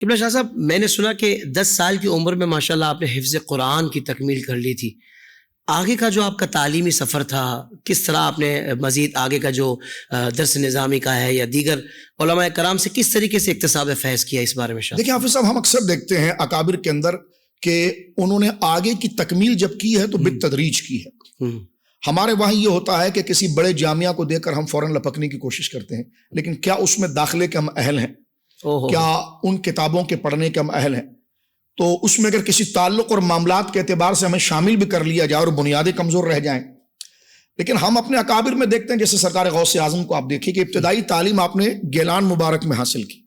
قبلہ شاہ صاحب، میں نے سنا کہ 10 سال کی عمر میں ماشاءاللہ آپ نے حفظ قرآن کی تکمیل کر لی تھی. آگے کا جو آپ کا تعلیمی سفر تھا، کس طرح آپ نے مزید آگے کا جو درس نظامی کا ہے یا دیگر علماء کرام سے کس طریقے سے اکتساب فیض کیا، اس بارے میں شاہ؟ دیکھیں حافظ صاحب، ہم اکثر دیکھتے ہیں اکابر کے اندر کہ انہوں نے آگے کی تکمیل جب کی ہے تو بالتدریج کی ہے. ہمارے وہاں یہ ہوتا ہے کہ کسی بڑے جامعہ کو دیکھ کر ہم فوراً لپکنے کی کوشش کرتے ہیں، لیکن کیا اس میں داخلے کے ہم اہل ہیں؟ کیا ان کتابوں کے پڑھنے کے ہم اہل ہیں؟ تو اس میں اگر کسی تعلق اور معاملات کے اعتبار سے ہمیں شامل بھی کر لیا جائے اور بنیادیں کمزور رہ جائیں. لیکن ہم اپنے اکابر میں دیکھتے ہیں، جیسے سرکار غوث اعظم کو آپ دیکھیے کہ ابتدائی تعلیم آپ نے گیلان مبارک میں حاصل کی،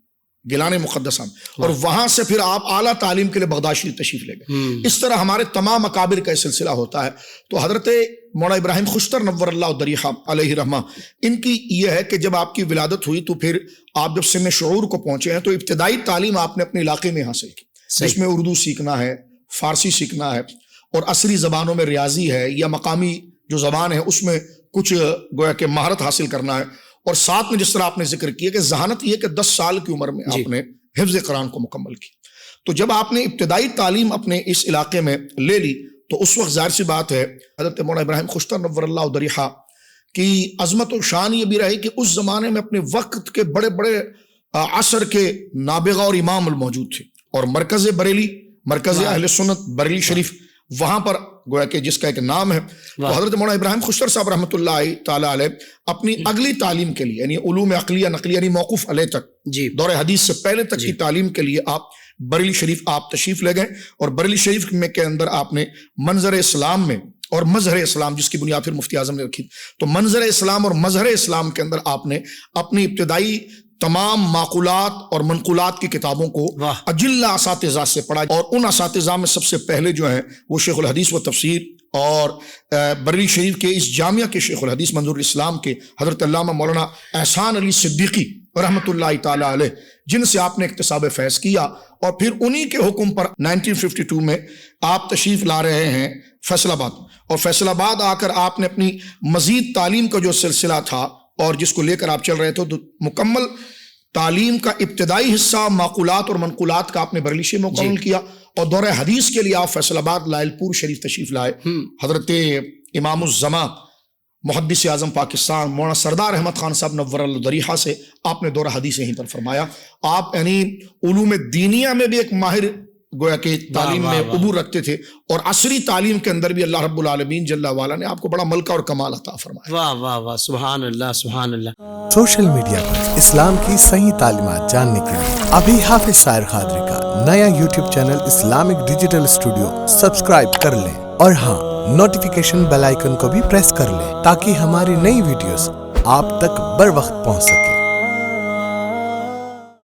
گیلان مقدسہ میں، اور وہاں سے پھر آپ اعلیٰ تعلیم کے لیے بغداد شریف تشریف لے گئے. اس طرح ہمارے تمام اکابر کا سلسلہ ہوتا ہے. تو حضرت مولانا ابراہیم خوشتر نور اللہ ضریحہ علیہ رحمہ، ان کی یہ ہے کہ جب آپ کی ولادت ہوئی تو پھر آپ جب سن شعور کو پہنچے ہیں تو ابتدائی تعلیم آپ نے اپنے علاقے میں حاصل کی، جس میں اردو سیکھنا ہے، فارسی سیکھنا ہے، اور عصری زبانوں میں ریاضی ہے یا مقامی جو زبان ہے اس میں کچھ گویا کہ مہارت حاصل کرنا ہے. اور ساتھ میں جس طرح آپ نے ذکر کیا کہ ذہانت یہ کہ 10 سال کی عمر میں آپ نے حفظ قرآن کو مکمل کی. تو جب آپ نے ابتدائی تعلیم اپنے اس علاقے میں لے لی تو اس وقت ظاہر سی بات ہے حضرت مولانا ابراہیم خوشتر نور اللہ ضریحہ کی عظمت و شان یہ بھی رہی کہ اس زمانے میں اپنے وقت کے بڑے بڑے عصر کے نابغہ اور امام موجود تھے، اور مرکز بریلی، مرکز اہل سنت بریلی شریف، وہاں پر گویا کہ جس کا ایک نام ہے. تو حضرت مولانا ابراہیم خوشتر صاحب رحمۃ اللہ تعالیٰ علیہ اپنی اگلی تعلیم کے لیے، یعنی علوم عقلیہ نقلیہ یعنی موقوف علیہ تک، دور حدیث سے پہلے تک کی تعلیم کے لیے آپ بریلی شریف آپ تشریف لے گئے. اور بریلی شریف میں کے اندر آپ نے منظر اسلام میں اور مظہر اسلام، جس کی بنیاد پھر مفتی اعظم نے رکھی، تو منظر اسلام اور مظہر اسلام کے اندر آپ نے اپنی ابتدائی تمام معقولات اور منقولات کی کتابوں کو اجلہ اساتذہ سے پڑھا. اور ان اساتذہ میں سب سے پہلے جو ہیں وہ شیخ الحدیث و تفسیر اور بریلی شریف کے اس جامعہ کے شیخ الحدیث منظور اسلام کے حضرت علامہ مولانا احسان علی صدیقی رحمۃ اللہ تعالیٰ علیہ، جن سے آپ نے اکتساب فیض کیا. اور پھر انہی کے حکم پر 1952 میں آپ تشریف لا رہے ہیں فیصل آباد، اور فیصل آباد آ کر آپ نے اپنی مزید تعلیم کا جو سلسلہ تھا اور جس کو لے کر آپ چل رہے تھے، تو مکمل تعلیم کا ابتدائی حصہ معقولات اور منقولات کا آپ نے بریلی شریف میں مکمل کیا. اور دور حدیث کے لیے آپ فیصل آباد لائل پور شریف تشریف لائے. حضرت امام الزمان محدث اعظم پاکستان مولانا سردار احمد خان صاحب نور اللہ ضریحہ سے آپ نے دور حدیث یہیں پر فرمایا. آپ یعنی علوم دینیہ میں بھی ایک ماہر گویا کہ تعلیم میں عبور رکھتے تھے، اور عصری تعلیم کے اندر بھی اللہ رب العالمین جل وعلا نے آپ کو بڑا ملکہ اور کمال عطا فرمایا. واہ واہ واہ، سبحان اللہ سبحان اللہ. سوشل میڈیا پر اسلام کی صحیح تعلیمات جاننے کے لیے ابھی حافظ سائر قادری کا نیا YouTube channel Islamic digital studio subscribe کر لیں، اور ہاں، نوٹیفیکیشن بیل آئیکن کو بھی پریس کر لیں تاکہ ہماری نئی ویڈیوز آپ تک بر وقت پہنچ سکے.